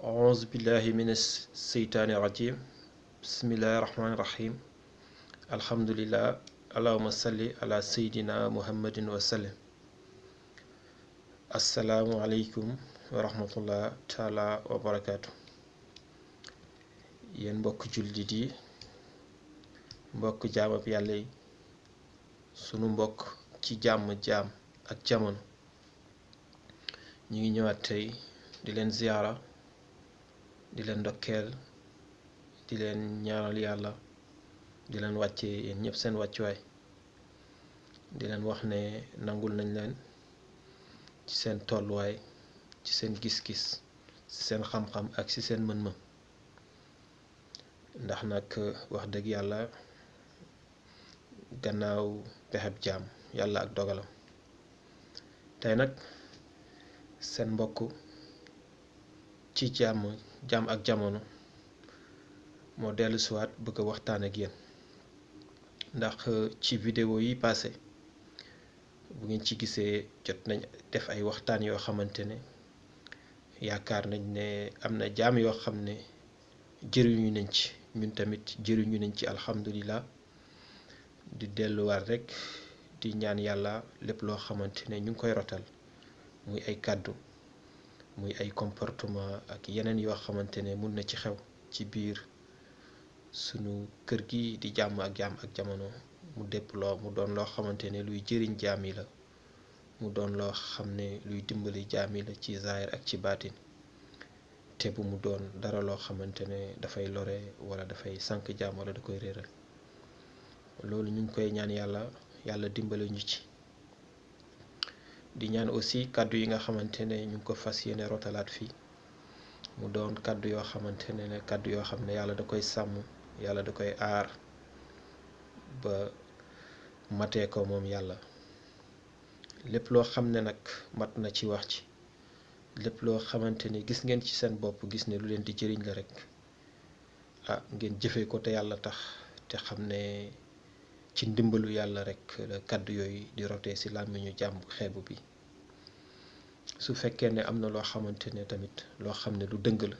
أعوذ بالله من الشيطان الرجيم بسم الله الرحمن الرحيم الحمد لله اللهم صل على سيدنا محمد وسلم السلام عليكم ورحمة الله تعالى وبركاته yéen mbokk jullit yi mbokk jaamab yàlla yi sunu mbokk ci jaam ak jamono ñu ngi ñëwaat tey di leen ziyaara di leen ndokkeel di leen ñaanal yàlla di leen wàcce yéen ñëpp seen wàccuwaay di leen wax ne nangul nañ leen ci seen tolluwaay ci seen gis-gis ci seen xam-xam ak ci seen mën-mën ndax nag wax dëgg yàlla gannaaw pexeb jaam yàlla ak dogalam tey nag seen mbokk ci jaam ak jamono moo dellu siwaat bëgg a waxtaan ak yéen ndax ci vidéo yi passé bu ngeen ci gisee jot nañ def ay waxtaan yoo xamante ne yaakaar nañ ne am na jaam yoo xam ne jëriñu nañ ci ñun tamit jëriñu nañ ci alhamdulilah di delluwaat rekk di ñaan yàlla lépp loo xamante ne ñu ngi koy rotal muy ay kàddu muy ay comportement ak yeneen yoo xamante ne mun na ci xew ci biir sunu kër gi di jàmm ak jamono mu doon loo xamante ne luy jëriñ jaam yi la mu doon loo xam ne luy dimbali jaam yi la ci zaahir ak ci baatin te bu mu doon dara loo xamante ne dafay lore wala dafay sànk jaam wala da koy réeral loolu ñu ngi koy ñaan yàlla dimbali ñu ci di ñaan aussi kàddu yi nga xamante ne ñu ngi ko fas yéene rotalaat fii mu doon kàddu yoo xamante ne kàddu yoo xam ne yàlla da koy sàmm yàlla da koy aar ba matee ko moom yàlla lépp loo xam ne nag mat na ci wax ci lépp loo xamante ne gis ngeen ci seen bopp gis ne lu leen di jëriñ la rekk ngeen jëfee ko te yàlla tax te xam ne ci ndimbalu yàlla rekk la kàddu yooyu di rotee ci làmmiñu jàmm xeebu bi su fekkee ne am na loo xamante ne tamit loo xam ne lu dëng la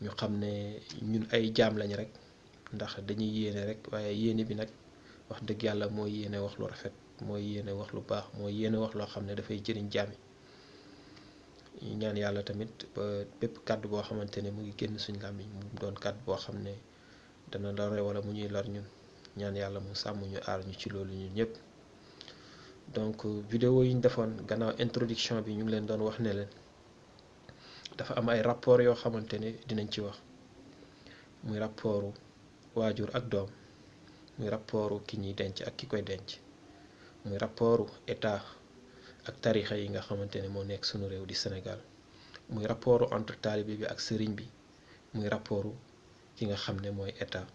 ñu xam ne ñun ay jaam lañ rekk ndax dañuy yéene rekk waaye yéene bi nag wax dëgg yàlla mooy yéene wax lu rafet mooy yéene wax lu baax mooy yéene wax loo xam ne dafay jëriñ jaam yi ñu ñaan yàlla tamit ba bépp kàddu boo xamante ne mu ngi génn suñ làmmiñ mu doon kàddu boo xam ne dana lore walla mu ñuy lor ñun ñaan yàlla mu sàmm ñu aar ñu ci loolu ñun ñëpp donc vidéo yi ñu defoon gannaaw introduction bi ñu ngi leen doon wax ne leen dafa am ay rapport yoo xamante ne dinañ ci wax muy rapportu waajur ak doom muy rapportu ki ñuy denc ak ki koy denc muy rapportu état ak tarixa yi nga xamante ne moo nekk sunu réew di Sénégal muy rapportu entre taalibe bi ak sëriñ bi muy rapportu ki nga xam ne mooy état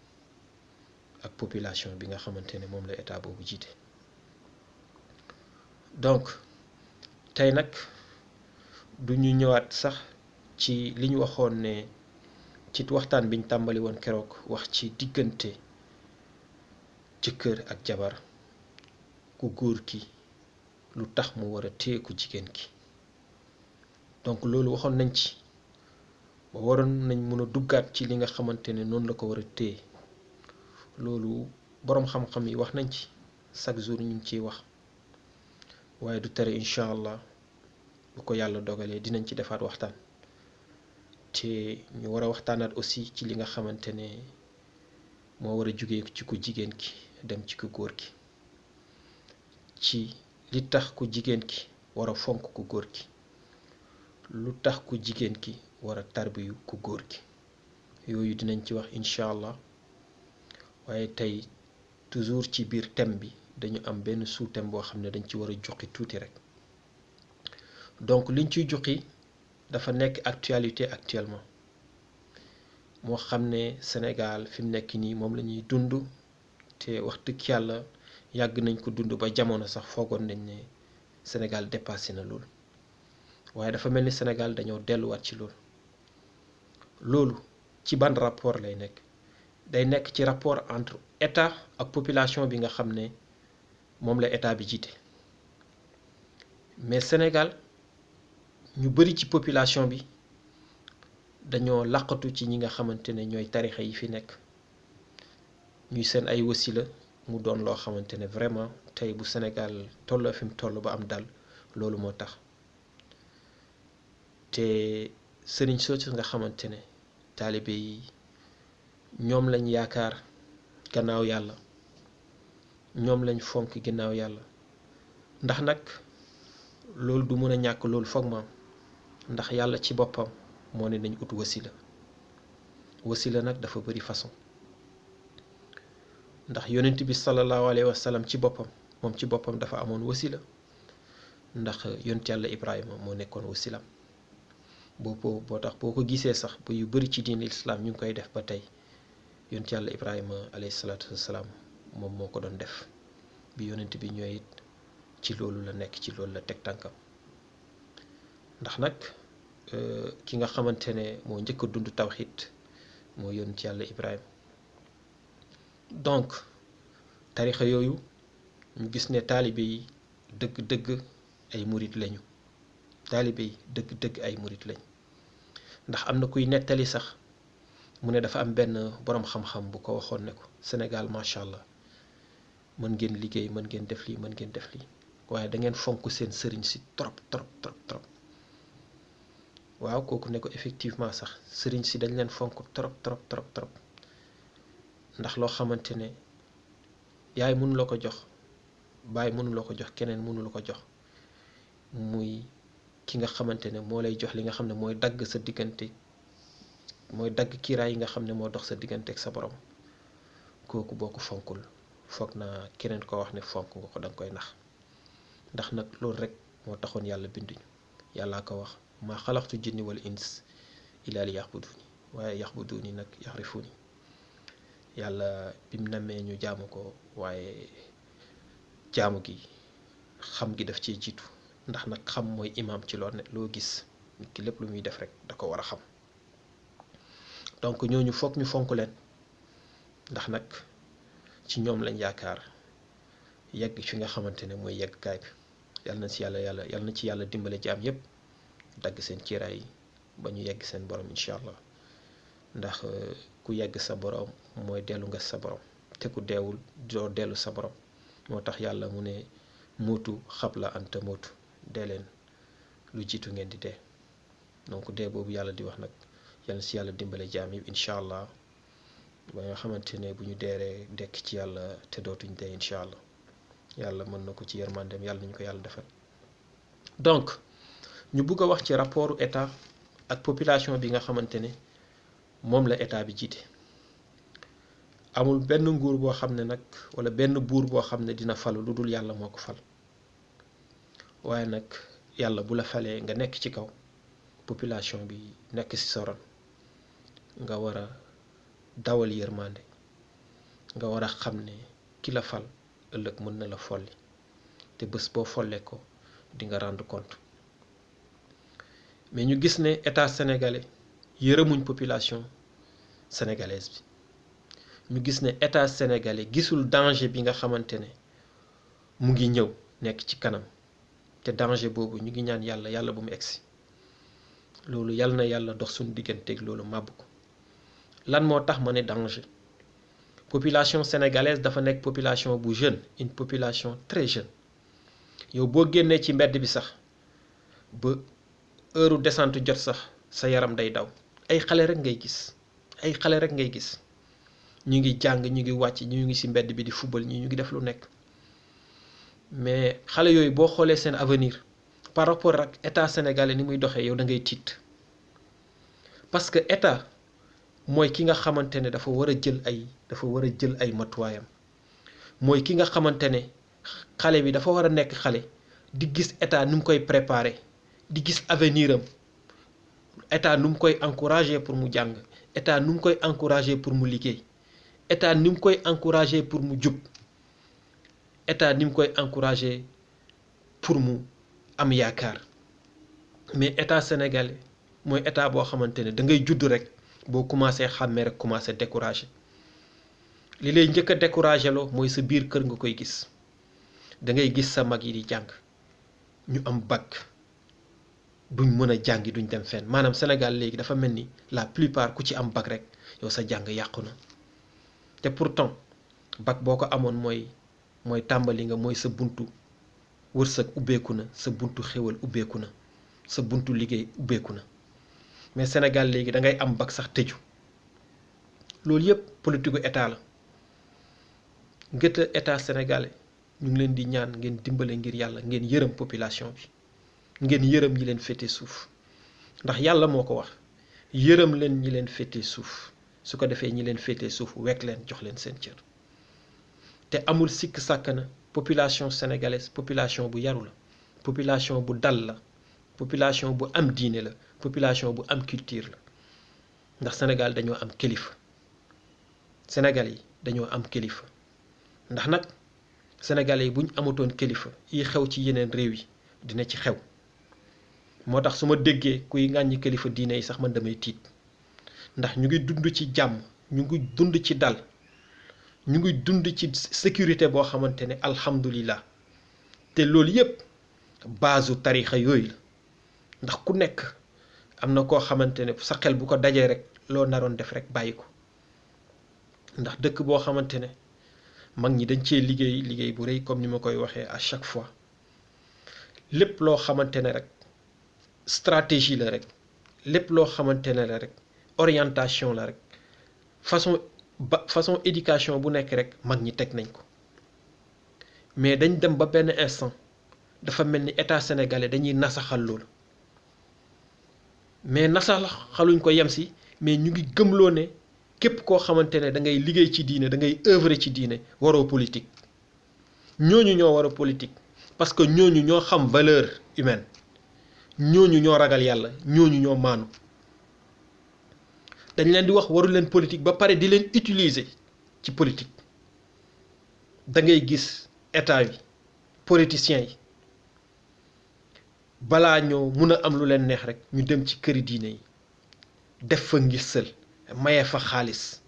ak population bi nga xamante ne moom la état boobu jiite donc tey nag du ñu ñëwaat sax ci li ñu waxoon ne ci waxtaan biñ tàmbali woon keroog wax ci diggante jëkkër ak jabar ku góor ki lu tax mu war a téye ku jigéen ki donc loolu waxoon nañ ci ba waroon nañ mën a duggaat ci li nga xamante ne noonu la ko war a téye loolu boroom xam-xam yi wax nañ ci chaque jour ñu ngi ciy wax waaye du tere incha allah bu ko yàlla dogalee dinañ ci defaat waxtaan te ñu war a waxtaanaat aussi ci li nga xamante ne moo war a jóge ci ku jigéen ki dem ci ku góor ki ci li tax ku jigéen ki war a fonk ku góor ki lu tax ku jigéen ki war a tarbiyu ku góor ki yooyu dinañ ci wax incha allah waaye tey toujours ci biir thème bi dañu am benn sous-thème boo xam ne dañ ci war a juqi tuuti rekk donc liñ ciy juqi dafa nekk actualité actuellement moo xam ne Sénégal fi mu nekk nii moom la ñuy dund te wax dëgg yàlla yàgg nañ ko dund ba jamono sax foogoon nañ ne Sénégal dépassé na loolu waaye dafa mel ni Sénégal dañoo delluwaat ci loolu ci ban rapport lay nekk day nekk ci rapport entre état ak population bi nga xam ne moom la état bi jiite mais Sénégal ñu bari ci population bi dañoo làqatu ci ñi nga xamante ne ñooy tarixa yi fi nekk ñuy seen ay wasila mu doon loo xamante ne vraiment tey bu Sénégal tolloo fi mu toll ba am dal loolu moo tax te sëriñ soosu nga xamante ne taalibe yi ñoom lañ yaakaar gannaaw yàlla ñoom lañ fonk ginnaaw yàlla ndax nag loolu du mën a ñàkk loolu foog ma am ndax yàlla ci boppam moo ne nañ ut wasila nag dafa bari façon ndax yonent bi sallallahu alayhi wa sallam ci boppam moom ci boppam dafa amoon wasila ndax yonent yàlla Ibrahima moo nekkoon wasilam boo tax boo ko gisee sax ba yu bari ci diine islam ñu ngi koy def ba tey yonent yàlla Ibrahima alayhi salaatu wasalaam moom moo ko doon def bi yonent bi ñooy it ci loolu la nekk ci loolu la teg tànkam ndax nag ki nga xamante ne moo njëkk a dund tawxiid moo yonent yàlla Ibrahima donc tarixa yooyu ñu gis ne taalibe yi dëgg-dëgg ay murit lañu taalibe yi dëgg-dëgg ay murit lañ ndax am na kuy nettali sax mu ne dafa am benn boroom xam-xam bu ko waxoon ne ko Sénégal macha allah mën ngeen liggéey mën ngeen def lii mën ngeen def lii waaye da ngeen fonk seen sëriñ si trop trop trop trop waaw kooku ne ko effectivement sax sëriñ si dañ leen fonk trop trop trop trop ndax loo xamante ne yaay mënu la ko jox baay mënu la ko jox keneen mënu la ko jox muy ki nga xamante ne moo lay jox li nga xam ne mooy dagg sa diggante mooy dagg kiiraay yi nga xam ne moo dox sa diggante ak sa borom kooku boo ko fonkul foog naa keneen ko wax ne fonk nga ko danga koy nax ndax nag loolu rek moo taxoon yàlla binduñu yàllaa ko wax maa xalaxtu jinni wal ins illa li yaxbuduni waaye yaxbuduni nag yaxrifuni yàlla bim namee ñu jaamu ko waaye jaamu gi xam gi daf cee jiitu ndax nag xam mooy imaam ci loolu ne loo gis nit ki lépp lu muy def rek da ko war a xam donc ñooñu foog ñu fonk leen ndax nag ci ñoom lañ yaakaar yegg fi nga xamante ne mooy yegg kaay bi yàlla na ci yàlla na ci yàlla dimbale jaam yépp dagg seen kiiraay yi ba ñu yegg seen borom incha allah ndax ku yegg sa borom mooy dellu nga sa borom te ku deewul doo dellu sa borom moo tax yàlla mu ne muutu xabla anta muutu dee leen lu jiitu ngeen di dee donc dee boobu yàlla di wax nag yàlla si yàlla dimbale jaam yi incha allah ba nga xamante ne bu ñu deeree dekk ci yàlla te dootuñ dee incha allah yàlla mën na ko ci yërmandeem yàlla nañu ko yàlla defal donc ñu bugg a wax ci rapportu état ak population bi nga xamante ne moom la état bi jiite amul benn nguur boo xam ne nag walla benn buur boo xam ne dina falu lu dul yàlla moo ko fal waaye nag yàlla bu la falee nga nekk ci kaw population bi nekk ci soron nga war a dawal yërmande nga war a xam ne ki la fal ëllëg mën na la folli te bés boo follee ko di nga rendre compte mais ñu gis ne état sénégalais yërëmuñ population sénégalaise bi ñu gis ne état sénégalais gisul danger bi nga xamante ne mu ngi ñëw nekk ci kanam te danger boobu ñu ngi ñaan yàlla bu mu egsi loolu yàlla na yàlla dox suñu digganteeg loolu màbb ko lan moo tax ma ne danger population sénégalaise dafa nekk population bu jeune une population très jeune yow boo génnee ci mbedd bi sax ba heure descente jot sax sa yaram day daw ay xale rek ngay gis ay xale rek ngay gis ñu ngi jàng ñu ngi wàcc ñu ngi ci mbedd bi di football ñu ngi def lu nekk mais xale yooyu boo xoolee seen avenir par rapport ak état sénégalais ni muy doxee yow da ngay tiit parce que état mooy ki nga xamante ne dafa war a jël ay matuwaayam mooy ki nga xamante ne xale bi dafa war a nekk xale di gis état nu mu koy préparer di gis avenir am état nu mu koy encourager pour mu jàng état nu mu koy encourager pour mu liggéey état ni mu koy encourager pour mu jub état ni mu koy encourager pour mu am yaakaar mais état sénégalais mooy état boo xamante ne da ngay judd rek boo commencé xàmmee rek commencé décourager li lay njëkk a décourager loo mooy sa biir kër nga koy gis da ngay gis sa mag yi di jàng ñu am bac duñ mën a jàngi duñ dem fenn maanaam Sénégal léegi dafa mel ni la plupart ku ci am bac rek yow sa jàng yàqu na te pourtant bac boo ko amoon mooy tàmbali nga mooy sa buntu wërsëg ubbeeku na sa buntu xéwal ubbeeku na sa buntu liggéey ubbeeku na mais Sénégal léegi da ngay am bac sax tëju loolu yëpp politique gu état la ngëta état sénégalais ñu ngi leen di ñaan ngeen dimbale ngir yàlla ngeen yërëm population bi ngeen yërëm ñi leen féete suuf ndax yàlla moo ko wax yërëm leen ñi leen féete suuf su ko defee ñi leen féete suuf wekk leen jox leen seen cër te amul sikk sàkk na population sénégalaise population bu yaru la population bu dal la population bu am diine la population bu am culture la ndax Sénégal dañoo am kilifa Sénégal yi dañoo am kilifa ndax nag Sénégalais yi buñ amatoon kilifa yi xew ci yeneen réew yi dina ci xew moo tax su ma déggee kuy ŋàññi kilifa diine yi sax man damay tiit ndax ñu ngi dund ci jàmm ñu ngi dund ci dal ñu ngi dund ci sécurité boo xamante ne alhamdulillah te loolu yépp baasu tarixa yooyu la ndax ku nekk am na koo xamante ne sa xel bu ko dajee rek loo naroon def rek bàyyi ko ndax dëkk boo xamante ne mag ñi dañ cee liggéey bu rëy comme ni ma koy waxee à chaque fois lépp loo xamante ne rek stratégie la rek lépp loo xamante ne la rek orientation la rek façon éducation bu nekk rek mag ñi teg nañ ko mais dañ dem ba benn instant dafa mel ni état sénégalais dañuy nasaxal loolu mais nasaxaluñ ko yem si mais ñu ngi gëmloo ne képp koo xamante ne da ngay liggéey ci diine da ngay œuvrer ci diine waroo politique ñooñu ñoo war a politique parce que ñooñu ñoo xam valeur humaine ñooñu ñoo ragal yàlla ñooñu ñoo maanu dañ leen di wax waru leen politique ba pare di leen utiliser ci politique da ngay gis état bi politiciens yi balaa ñoo mun a am lu leen neex rek ñu dem ci këri diine yi def fa ngistal maye fa xaalis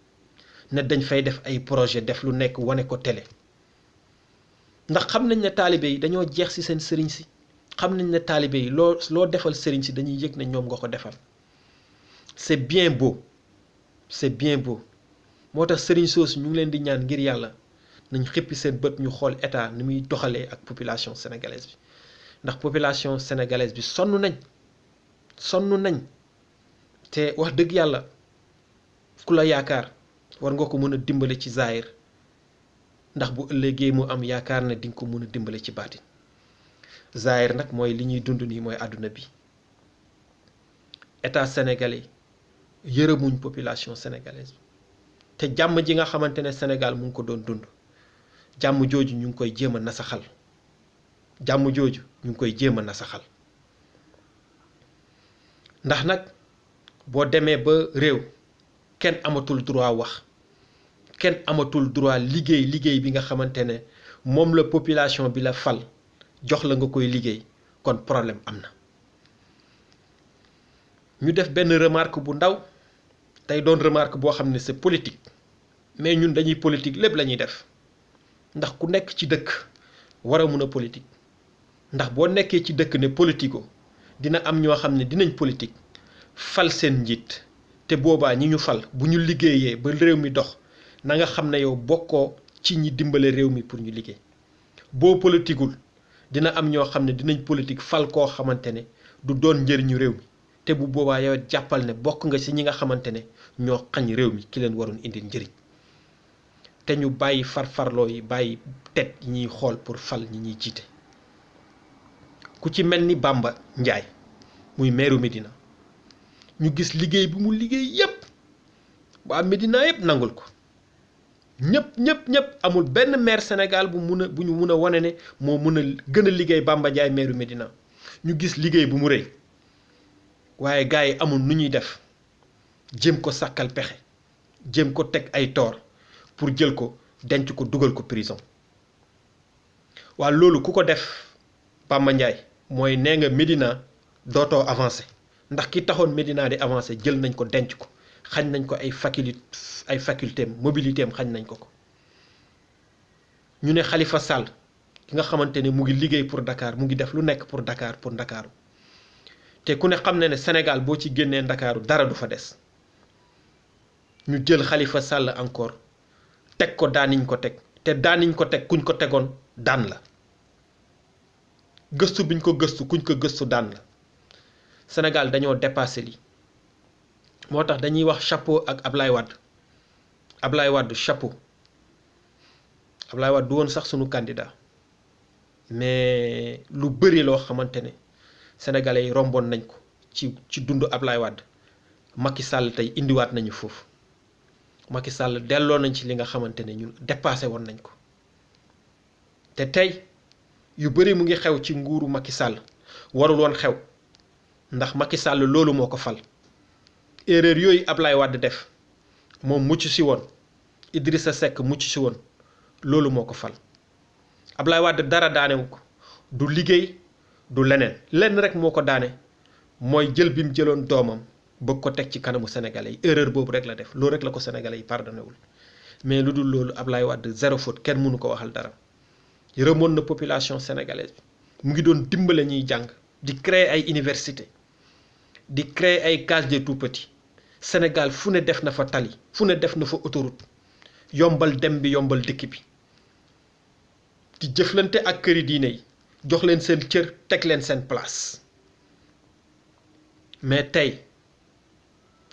ne dañ fay def ay projet def lu nekk wane ko télé ndax xam nañ ne taalibe yi dañoo jeex ci seen sëriñ si xam nañ ne taalibe yi loo defal sëriñ si dañuy yëg ne ñoom nga ko defal c'est bien beau moo tax sëriñ soosu ñu ngi leen di ñaan ngir yàlla nañ xippi seen bët ñu xool état ni muy doxalee ak population sénégalaise bi ndax population sénégalaise bi sonn nañ te wax dëgg yàlla ku la yaakaar war nga ko mën a dimbale ci zaahir ndax bu ëllëgee mu am yaakaar ne di nga ko mën a dimbale ci baatin zaahir nag mooy li ñuy dund nii mooy àdduna bi état sénégalais yërëmuñ population sénégalaise bi te jàmm ji nga xamante ne Sénégal mu ngi ko doon dund jàmm jooju ñu ngi koy jéem a nasaxal ndax nag boo demee ba réew kenn amatul droit wax kenn amatul droit liggéey bi nga xamante ne moom la population bi la fal jox la nga koy liggéey kon problème am na ñu def benn remarque bu ndaw tey doon remarque boo xam ne c'est politique mais ñun dañuy politique lépp la ñuy def ndax ku nekk ci dëkk war a mun a politique ndax boo nekkee ci dëkk ne politico dina am ñoo xam ne dinañ politique fal seen njiit te boobaa ñi ñu fal bu ñu liggéeyee ba réew mi dox na nga xam ne yow bokkoo ci ñi dimbale réew mi pour ñu liggéey boo politikul dina am ñoo xam ne dinañ politique fal koo xamante ne du doon njëriñu réew mi te bu boobaa yow jàppal ne bokk nga ci ñi nga xamante ne ñoo xañ réew mi ki leen waroon indi njëriñ te ñu bàyyi farfarloo yi bàyyi tet yi ñuy xool pour fal ñi ñuy jiite ku ci mel ni Bamba Njaay muy meeru Médina ñu gis liggéey bi mu liggéey yépp waa Médina yépp nangul ko ñëpp amul benn maire Sénégal bu ñu mun a wane ne moo mun a gën a liggéey Bamba Njaay meeru Médina ñu gis liggéey bu mu rëy waaye gars yi amul nu ñuy def jéem ko sàkkal pexe jéem ko teg ay toor pour jël ko denc ko dugal ko prison waa loolu ku ko def Bamba Njaay mooy nee nga Médina dootoo avancé ndax ki taxoon Médina di avancé jël nañ ko denc ko xañ nañ ko ay faculté mobilité am xañ nañ ko ñu ne Khalifa Sall ki nga xamante ne mu ngi liggéey pour Dakar mu ngi def lu nekk pour Dakar pour Ndakaaru te ku ne xam na ne Sénégal boo ci génnee Ndakaaru dara du fa des ñu jël Khalifa Sall encore teg ko daaniñ ko teg te daaniñ ko teg kuñ ko tegoon daan la gëstu biñ ko gëstu kuñ ko gëstu daan la Sénégal dañoo dépassé lii moo tax dañuy wax chapeau ak Ablaye Wade chapeau Ablaye Wade du woon sax sunu candidat mais lu bëri loo xamante ne sénégalais yi romboon nañ ko ci dundu Ablaye Wade Macky Sall tey indiwaat nañu foofu Macky Sall delloo nañ ci li nga xamante ne ñun dépassé woon nañ ko te tey yu bëri mu ngi xew ci nguuru Macky Sall warul woon xew ndax Macky Sall loolu moo ko fal erreur yooyu Ablaye Wade def moom mucc si woon Idrissa Seck mucc si woon loolu moo ko fal Ablaye Wade dara daanewu ko du liggéey du lenn rek moo ko daane mooy jël bi mu jëloon doomam bëgg ko teg ci kanamu sénégalais yi erreur boobu rek la def loolu rek la ko sénégalais yi pardonné wul mais lu dul loolu Ablaye Wade zéro faute kenn mënu ko waxal dara yërëmoon na population sénégalaise bi mu ngi doon dimbale ñuy jàng di créer ay université di créer ay cases des tout-petits Sénégal fu ne def na fa tali fu ne def na fa autoroute yombal dem bi yombal dëkk bi di jëflante ak këri diine yi jox leen seen cër teg leen seen place mais tey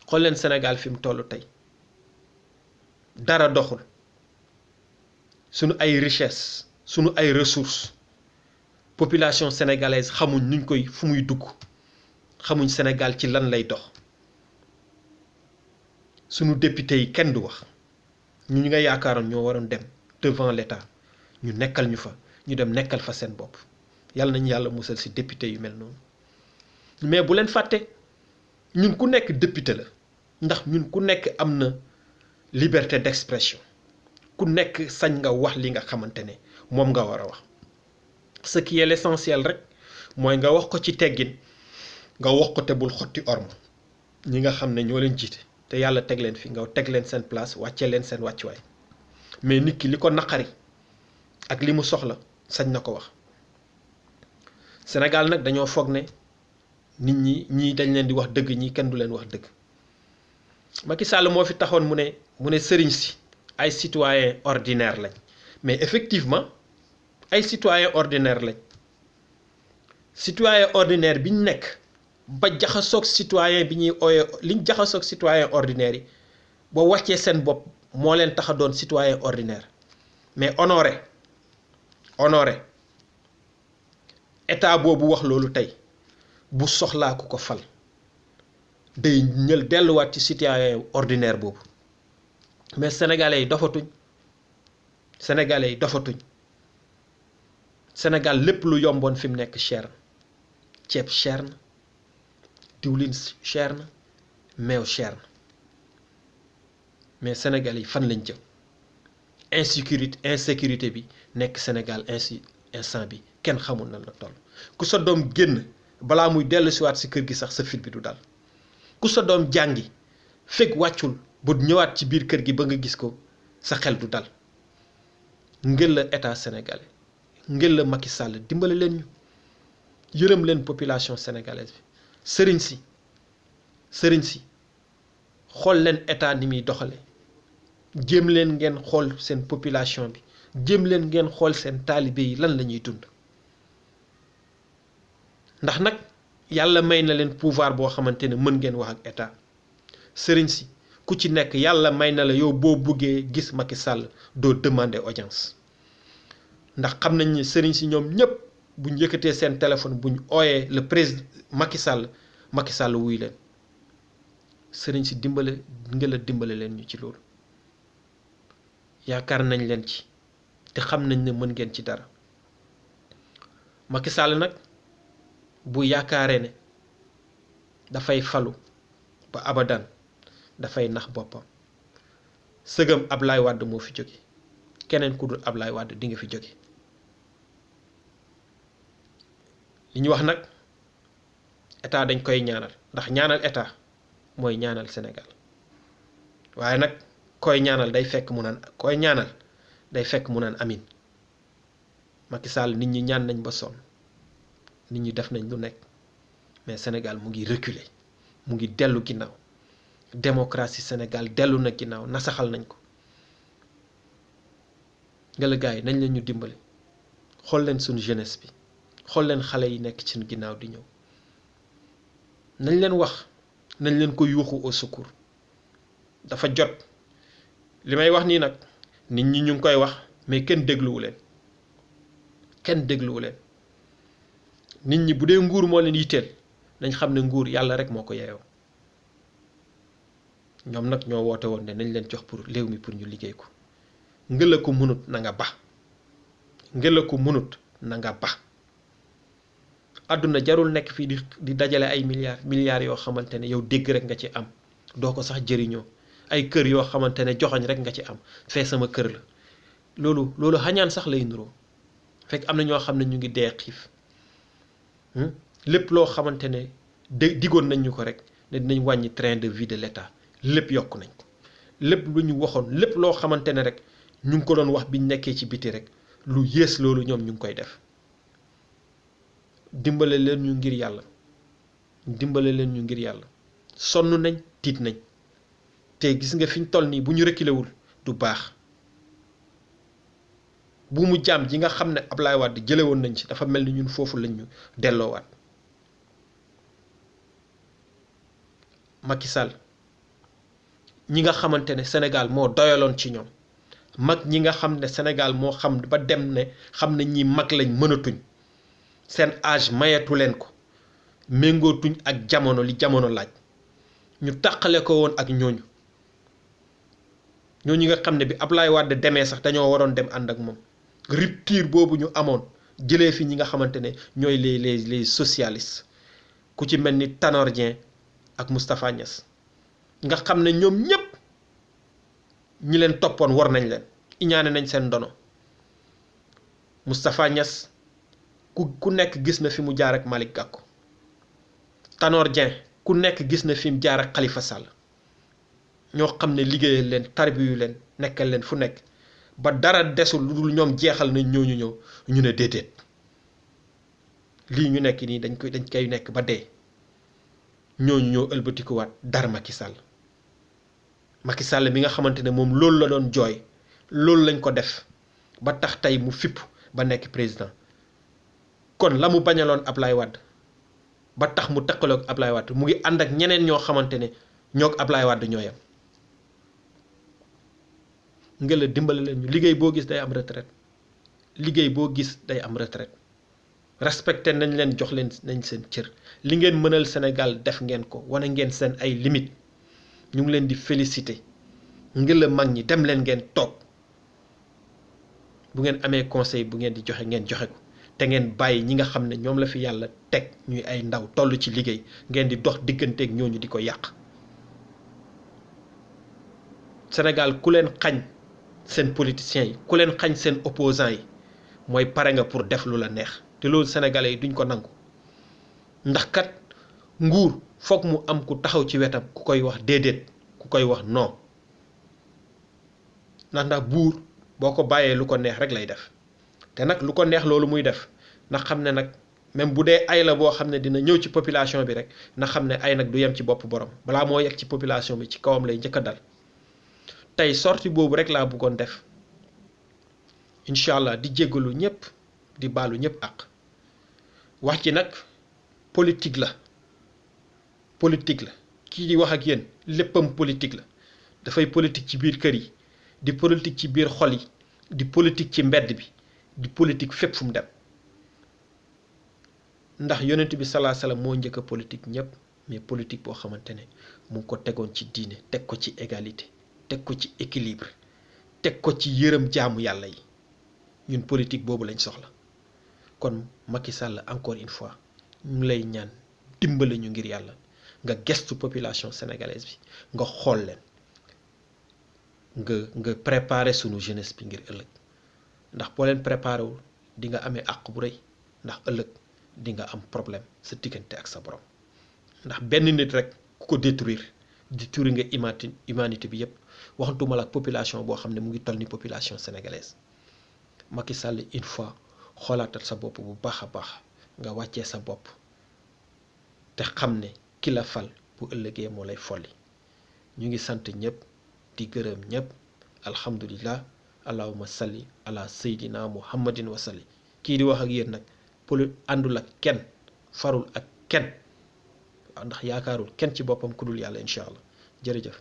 xool leen Sénégal fi mu toll tey dara doxul sunu ay richesse sunu ay ressources population sénégalaise xamuñ nuñ koy fu muy dugg xamuñ Sénégal ci lan lay dox sunu député yi kenn du wax ñu nga yaakaaroon ñoo waroon dem devant l'État ñu nekkal ñu fa ñu dem nekkal fa seen bopp yàlla nañu yàlla musal ci député yu mel noonu mais bu leen fàtte ñun ku nekk député la ndax ñun ku nekk am na liberté d'expression ku nekk sañ nga wax li nga xamante ne moom nga war a wax ce qui est l'essentiel rek mooy nga wax ko ci teggin nga wax ko te bul xotti orma ñi nga xam ne ñoo leen jiite te yàlla teg leen fi nga teg leen seen place wàcce leen seen wàccuwaay mais nit ki li ko naqari ak li mu soxla sañ na ko wax Sénégal nag dañoo foog ne nit ñii dañ leen di wax dëgg ñii kenn du leen wax dëgg Macky Sall moo fi taxoon mu ne sëriñ si ay citoyens ordinaires lañ mais effectivement ay citoyens ordinaires lañ citoyen ordinaire bi ñu nekk ba jaxasoog citoyen bi ñuy ooyee liñ jaxasoog citoyen ordinaire yi ba wàccee seen bopp moo leen tax a doon citoyen ordinaire mais honoré état boobu wax loolu tey bu soxlaa ku ko fal day ñël delluwaat ci citoyen ordinaire boobu mais sénégalais yi dofatuñ Sénégal lépp lu yomboon fi mu nekk cher na ceeb cher na diwlin cher na meew cher na mais sénégalais yi fan lañ jëm insécurité bi nekk Sénégal instant bi kenn xamul nan la toll ku sa doom génn balaa muy dellu siwaat si kër gi sax sa fit bi du dal ku sa doom jàngi fekk wàccul bu ñëwaat ci biir kër gi ba nga gis ko sa xel du dal ngel la état sénégalais ngel la Macky Sall dimbale leen ñu yërëm leen population sénégalaise bi sëriñ si xool leen état ni muy doxale jéem leen ngeen xool seen population bi jéem leen ngeen xool seen taalibe yi lan la ñuy dund ndax nag yàlla may na leen pouvoir boo xamante ne mën ngeen wax ak état sëriñ si ku ci nekk yàlla may na la yow boo buggee gis Macky Sall doo demander audience ndax xam nañ ne sëriñ si ñoom ñëpp buñ yëkkatee seen téléphone buñ ooyee le président Macky Sall wuy leen sëriñ si dimbale leen ñu ci loolu yaakaar nañ leen ci te xam nañ ne mën ngeen ci dara Macky Sall nag bu yaakaaree ne dafay falu ba abadan dafay nax boppam sëgam Ablaye Wade moo fi jóge keneen ku dul Ablaye Wade di nga fi jóge li ñu wax nag état dañ koy ñaanal ndax ñaanal état mooy ñaanal Sénégal waaye nag koy ñaanal day fekk mu naan amin Macky Sall nit ñi ñaan nañ ba sonn nit ñi def nañ lu nekk mais Sénégal mu ngi reculer mu ngi dellu ginnaaw démocratie Sénégal dellu na ginnaaw nasaxal nañ ko ngela gars yi nañ leen ñu dimbali xool leen suñu jeunesse bi xool leen xale yi nekk ci ginnaaw di ñëw nañ leen wax nañ leen ko yuuxu au secours dafa jot li may wax nii nag nit ñi ñu ngi koy wax mais kenn dégluwu leen nit ñi bu dee nguur moo leen yitteel nañ xam ne nguur yàlla rek moo ko yeeyoo ñoom nag ñoo woote woon ne nañ leen jox pour réew mi pour ñu liggéey ko ngela ko mënut na nga ba ngela ko mënut na nga ba àdduna jarul nekk fii di dajale ay milliards yoo xamante ne yow dégg rek nga ci am doo ko sax jëriñoo ay kër yoo xamante ne joxoñ rek nga ci am fee sama kër la loolu xañaan sax lay nuroo fekk am na ñoo xam ne ñu ngi dee xiif lépp loo xamante ne digoon nañ ñu ko rek ne dinañ wàññi train de vie de l'État lépp yokk nañ ko lépp lu ñu waxoon lépp loo xamante ne rek ñu ngi ko doon wax biñ nekkee ci biti rek lu yées loolu ñoom ñu ngi koy def dimbale leen ñu ngir yàlla sonn nañ tiit nañ te gis nga fi ñu toll nii bu ñu reculé wul du baax bu mu jaam ji nga xam ne Ablaye Wade jële woon nañ ci dafa mel ni ñun foofu lañ ñu delloowaat Macky Sall ñi nga xamante ne Sénégal moo doyaloon ci ñoom mag ñi nga xam ne Sénégal moo xam ba dem ne xam ne ñi mag lañ mënatuñ seen âge mayatu leen ko méngootuñ ak jamono li jamono laaj ñu tàqale ko woon ak ñooñu nga xam ne bi Ablaye Wade demee sax dañoo waroon dem ànd ak moom rupture boobu ñu amoon jëlee fi ñi nga xamante ne ñooy les socialistes ku ci mel ni Tanor Dieng ak Moustapha Niass nga xam ne ñoom ñépp ñi leen toppoon war nañ leen iñaane nañ seen ndono Moustapha Niass ku nekk gis na fi mu jaar ak Malick Gakou Tanor Dieng ku nekk gis na fi mu jaar ak Khalifa Sall ñoo xam ne liggéeyal leen tarbiyu leen nekkal leen fu nekk ba dara desul lu dul ñoom jeexal nañ ñooñu ñëw ñu ne déedéet lii ñu nekk nii dañ koy nekk ba dee ñooñu ñëw ëlbatikuwaat dara Macky Sall mi nga xamante ne moom loolu la doon jooy loolu lañ ko def ba tax tey mu fipp ba nekk président kon la mu bañaloon Ablaye Wade ba tax mu taqaloog Ablaye Wade mu ngi ànd ak ñeneen ñoo xamante ne ñoog Ablaye Wade ñooyam ngela dimbale leen ñu liggéey boo gis day am retraite respecté nañ leen jox leen nañ seen cër li ngeen mënal Sénégal def ngeen ko wane ngeen seen ay limite ñu ngi leen di féliciter ngela mag ñi dem leen ngeen toog bu ngeen amee conseil bu ngeen di joxe ngeen joxe ko te ngeen bàyyi ñi nga xam ne ñoom la fi yàlla teg ñuy ay ndaw toll ci liggéey ngeen di dox digganteeg ñooñu di ko yàq Sénégal ku leen xañ seen politiciens yi ku leen xañ seen opposants yi mooy pare nga pour def lu la neex te loolu sénégalais yi duñ ko nangu ndax kat nguur foog mu am ku taxaw ci wetam ku koy wax déedéet ku koy wax non ndax buur boo ko bàyyee lu ko neex rek lay def te nag lu ko neex loolu muy def ndax xam ne nag même bu dee ay la boo xam ne dina ñëw ci population bi rek na xam ne ay nag du yem ci bopp borom balaa moo yegg ci population bi ci kawam lay njëkk a dal tey sorti boobu rek laa bëggoon def incha allah di jéggalu ñëpp di baalu ñëpp ak wax ci nag politique la kii di wax ak yéen léppam politique la dafay politique ci biir kër yi di politique ci biir xol yi di politique ci mbedd bi di politique fépp fu mu dem ndax yonent bi salaa salaam moo njëkk a politique ñëpp mais politique boo xamante ne mu ngi ko tegoon ci diine teg ko ci égalité teg ko ci équilibre teg ko ci yërëm jaamu yàlla yi ñun politique boobu lañ soxla kon Macky Sall encore une fois ñu ngi lay ñaan dimbale ñu ngir yàlla nga gestu population sénégalaise bi nga xool leen nga préparer sunu jeunesse bi ngir ëllëg ndax boo leen préparé wul di nga amee àq bu rëy ndax ëllëg di nga am problème sa diggante ak sa borom ndax benn nit rek ku ko détruire nga humanité bi yépp waxantuma la population boo xam ne mu ngi toll ni population sénégalaise Macky Sall une fois xoolaatal sa bopp bu baax a baax nga wàccee sa bopp te xam ne ki la fal bu ëllëgee moo lay folli. ñu ngi sant ñëpp di gërëm ñëpp. alhamdulillah allahumma salli ala seydina muhammadin wa salli. kii di wax ak yéen nag àndul ak kenn, farul ak kenn, ndax yaakaarul kenn ci boppam ku dul yàlla incha allah. jërëjëf.